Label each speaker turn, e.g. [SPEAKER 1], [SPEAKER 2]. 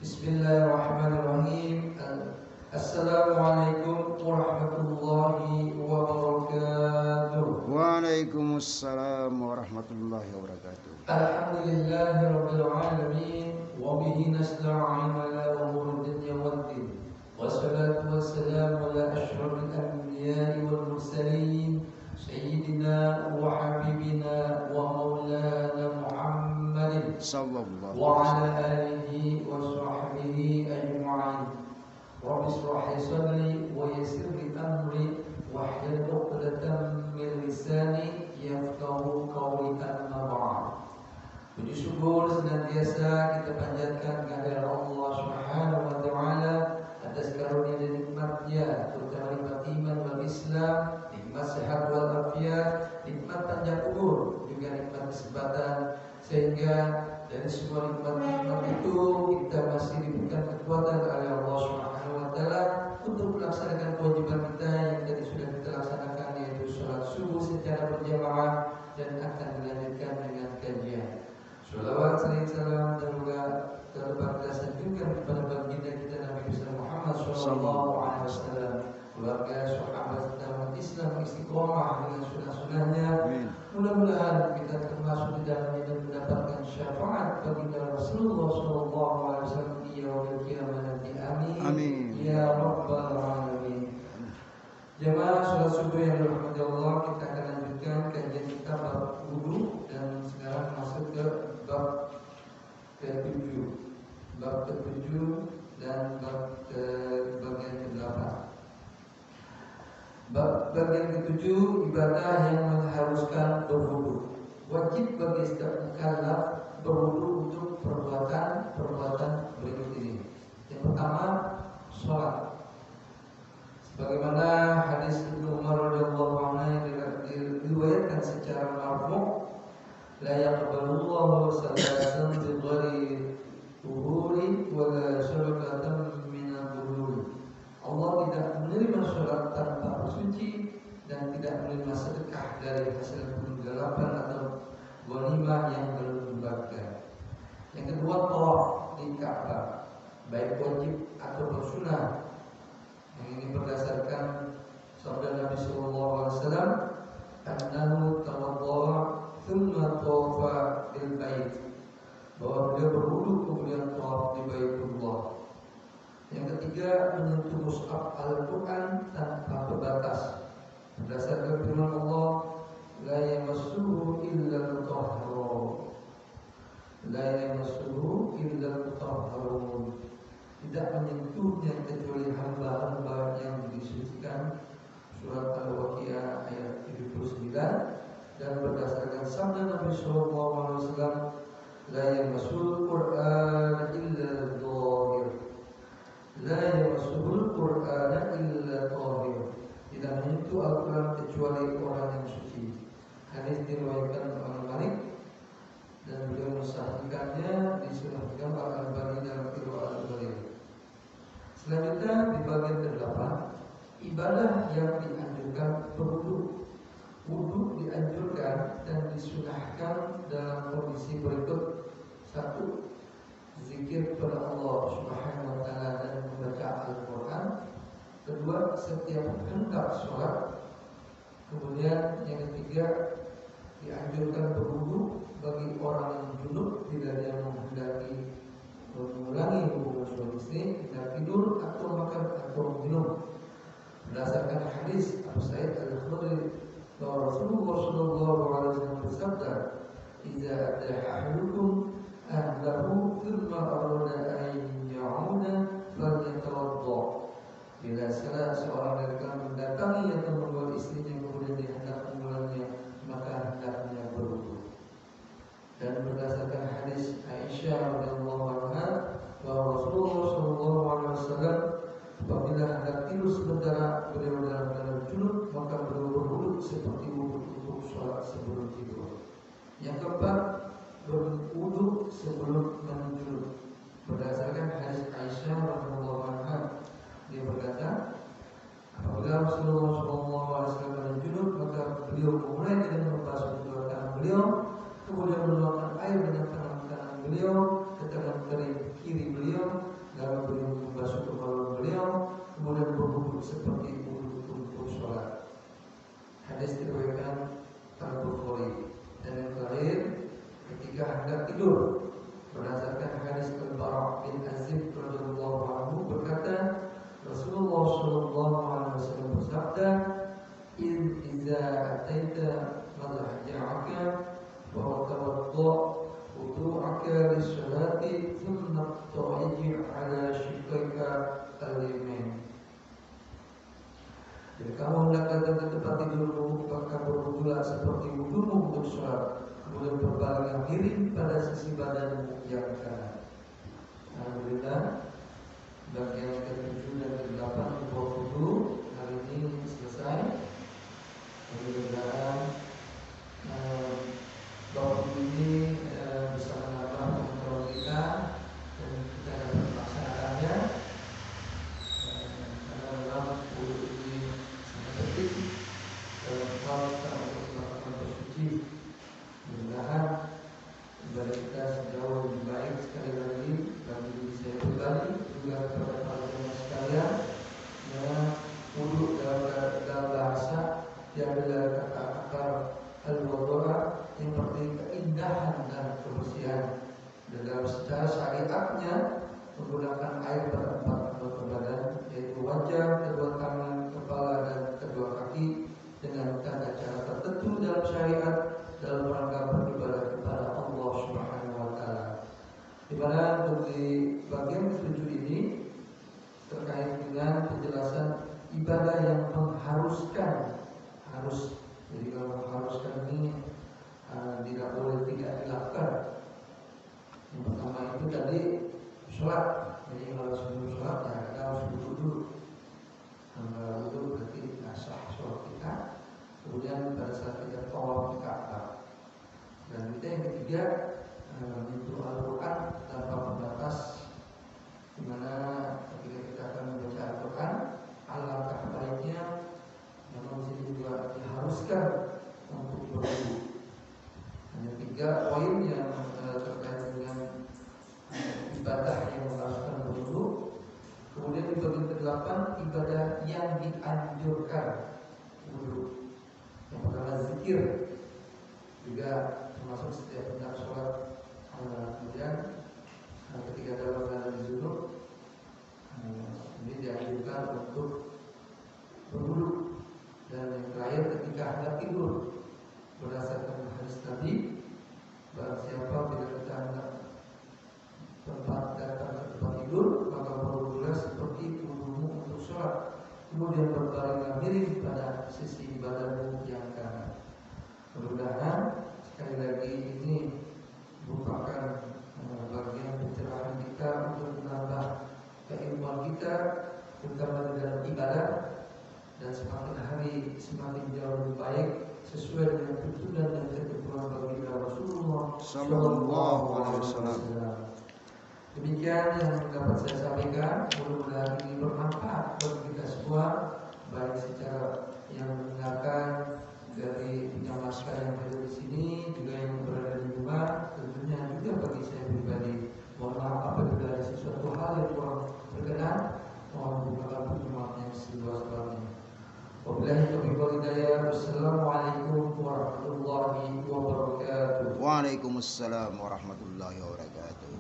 [SPEAKER 1] Bismillahirrahmanirrahim. Assalamualaikum warahmatullahi wabarakatuh.
[SPEAKER 2] Waalaikumsalam warahmatullahi wabarakatuh.
[SPEAKER 1] Alhamdulillahirabbil alamin wa bihi nasta'inu ala umuri dunya waddin. Wassalatu wassalamu ala asyrafil anbiya'i wal mursalin sayyidina wa habibina wa maulana Muhammadin
[SPEAKER 2] Sallallahu
[SPEAKER 1] wa
[SPEAKER 2] alaihi
[SPEAKER 1] ala alihi wa sahbihi ajma'in. Rabbi ishrah li sadri wa yassir li amri wahlul 'uqdatam min lisani yafqahu qawli, amma ba'd. Puji syukur senantiasa kita panjatkan kehadirat Allah Subhanahu wa taala atas karunia dan nikmat-Nya, terutama nikmat iman wal Islam, nikmat sehat wal afiat, nikmat panjang umur, juga nikmat kesempatan, sehingga dari semua nikmat-nikmat itu kita masih diberikan kekuatan oleh Allah Subhanahu wa taala untuk melaksanakan kewajiban kita yang tadi sudah kita laksanakan, yaitu sholat subuh secara berjamaah dan akan dilanjutkan dengan kajian. Sholawat, salam dan juga terlepas kita sanjungkan kepada baginda kita Nabi besar Muhammad sallallahu alaihi wasallam, keluarga, sahabat dan umat Islam istiqomah dengan sunnah-sunnahnya. Mudah-mudahan kita termasuk di dalamnya dan mendapatkan syafaat baginda Rasulullah sallallahu alaihi wasallam di yaumil qiyamah nanti. Amin.
[SPEAKER 2] Amin.
[SPEAKER 1] Ya rabbal alamin. Jemaah sholat subuh yang dirahmati Allah, kita akan lanjutkan kajian kita bab wudu dan sekarang masuk ke bab ke-7. Bab ke-7 dan bab bagian ke-8. Bab bagian ke-7, ibadah yang mengharuskan berwudu. Wajib bagi setiap mukallaf berwudu untuk perbuatan berikut ini. Yang pertama, sholat. Sebagaimana hadis Ibnu Umar radhiyallahu anhu diriwayatkan secara marfu', la yaqbalullahu salatan bi ghairi tuhuri wa la syarabatan min al-bulul. Allah tidak menerima salat tanpa bersuci dan tidak menerima sedekah dari hasil penggalapan atau ghanimah yang belum dibagikan. Yang kedua, tawaf di Ka'bah, baik wajib atau bersunah. Yang ini berdasarkan sabda Nabi sallallahu alaihi wasallam, annahu tawaddaa thumma tawafa bil bait, bahwa beliau berwudu kemudian tawaf di Baitullah. Yang ketiga, menyentuh mushaf Al-Quran tanpa batas, berdasarkan firman Allah, la yamassuhu illa al-mutahharun, la yamassuhu illa al-mutahharun, tidak menyentuhnya kecuali hamba-hamba yang disucikan. Surat Al-Waqiah ayat 79. Dan berdasarkan sabda Nabi sallallahu alaihi wasallam, la yamassul Qur'an illa dhahir, la yamassul Qur'an illa dhahir, tidak menyentuh Al-Quran kecuali orang yang suci. Hadis diriwayatkan oleh Malik dan beliau mensahihkannya, disahihkan oleh Al-Albani dalam Irwaul Ghalil. Selanjutnya di bagian ke-8, ibadah yang dianjurkan berwudu. Wudu dianjurkan dan disunahkan dalam kondisi berikut: 1. Zikir kepada Allah Subhanahu wa taala dan membaca Al-Quran. 2. Setiap hendak sholat. Kemudian yang ketiga, dianjurkan berwudu bagi orang yang junub bila dia menghendaki mengulangi hubungan suami istri, tidak tidur atau makan atau minum. Berdasarkan hadis Abu Sa'id Al-Khudri bahwa Rasulullah sallallahu alaihi wasallam bersabda, "Idza adha ahadukum ahlahu thumma arada an ya'uda falyatawadda." Bila salah seorang dari kalian mendatangi atau membawa istrinya kemudian dia hendak mengulanginya, maka hendaknya berwudu. Dan berdasarkan hadis Aisyah radhiyallahu anha bahwa Rasulullah sallallahu alaihi wasallam apabila hendak tidur sementara beliau dalam keadaan junub, maka beliau berwudu seperti wudu untuk sholat sebelum tidur. Yang keempat, berwudu sebelum menjunub. Berdasarkan hadis Aisyah radhiyallahu anha, dia berkata, apabila Rasulullah sallallahu alaihi wasallam junub, maka beliau memulai dengan membasuh kedua tangan beliau, kemudian menuangkan air dengan tangan kanan beliau ke tengah tangan kiri beliau, lalu beliau membasuh kepala beliau, kemudian berwudu seperti wudu untuk sholat. Hadis diriwayatkan Al-Bukhari. Dan yang terakhir, ketika hendak tidur, berdasarkan hadis Al-Bara' bin Azib radhiyallahu anhu berkata, Rasulullah sallallahu alaihi wasallam bersabda, "Idza ataita madhaja'aka wa tawadda wudu'aka lis-salati thumma tawaji' ala shiqqika al-yamin." Jika kamu hendak datang ke tempat tidurmu, maka berwudulah seperti wudumu untuk sholat, kemudian berbaringlah miring pada sisi badanmu yang kanan. Alhamdulillah, bagian ke-7 dan ke-8 bab wudu hari ini selesai. Mudah-mudahan bab wudu ini bisa menambah pengetahuan kita dan kita dapat melaksanakannya. Karena memang wudu ini sangat penting dalam hal kita untuk melakukan bersuci. Mudah-mudahan ibadah kita sejauh lebih baik. Sekali lagi bagi diri saya pribadi, juga kepada para jemaah sekalian, ya, wudu dalam bahasa diambil dari kata akar al-wadhu'a yang berarti keindahan dan kebersihan. Dan dalam secara syariatnya menggunakan air pada 4 anggota badan, yaitu wajah, kedua tangan, kepala dan kedua kaki, dengan tanda cara tertentu dalam syariat dalam rangka beribadah kepada Allah Subhanahu wa taala. Di mana untuk di bagian ke-7 ini terkait dengan penjelasan ibadah yang mengharuskan, harus. Jadi kalau mengharuskan ini tidak boleh tidak dilakukan. Yang pertama itu tadi sholat. Jadi kalau sebelum sholat ya kita harus wudu dulu. Kalau wudu berarti sah sholat kita. Kemudian pada saat kita tawaf ke Ka'bah. Dan kita yang ketiga itu Al-Quran tanpa pembatas, di mana ketika kita akan membaca Al-Quran, alangkah baiknya memang sini juga diharuskan untuk berwudu. Hanya 3 poin yang terkait dengan ibadah yang mengharuskan berwudu. Kemudian di bagian ke-8 ibadah yang dianjurkan wudu. Yang pertama zikir, juga termasuk setiap hendak sholat. Kemudian ketika dalam keadaan junub, ini dianjurkan untuk berwudu. Dan yang terakhir ketika hendak tidur, berdasarkan hadis Nabi, barang siapa bila kita hendak datang ke tempat tidur, maka berwudulah seperti wudumu untuk sholat, kemudian berbaringlah miring pada sisi badanmu yang kanan. Mudah-mudahan sekali lagi ini merupakan bagian pencerahan kita untuk menambah keilmuan kita, terutama dalam ibadah, dan semakin hari semakin jauh lebih baik sesuai dengan tuntunan dan ketentuan baginda Rasulullah Sallallahu Alaihi Wasallam. Demikian yang dapat saya sampaikan. Mudah-mudahan ini bermanfaat bagi kita semua, baik secara yang mendengarkan dari penyamaskan yang ada di sini, juga yang berada di rumah, tentunya juga bagi saya pribadi. Mohon maaf apabila ada sesuatu hal yang kurang berkenan, mohon bukakan pintu maafnya seluas-luasnya. Wabillahi taufiq wal hidayah. Wassalamualaikum warahmatullahi wabarakatuh.
[SPEAKER 2] Waalaikumsalam warahmatullahi wabarakatuh.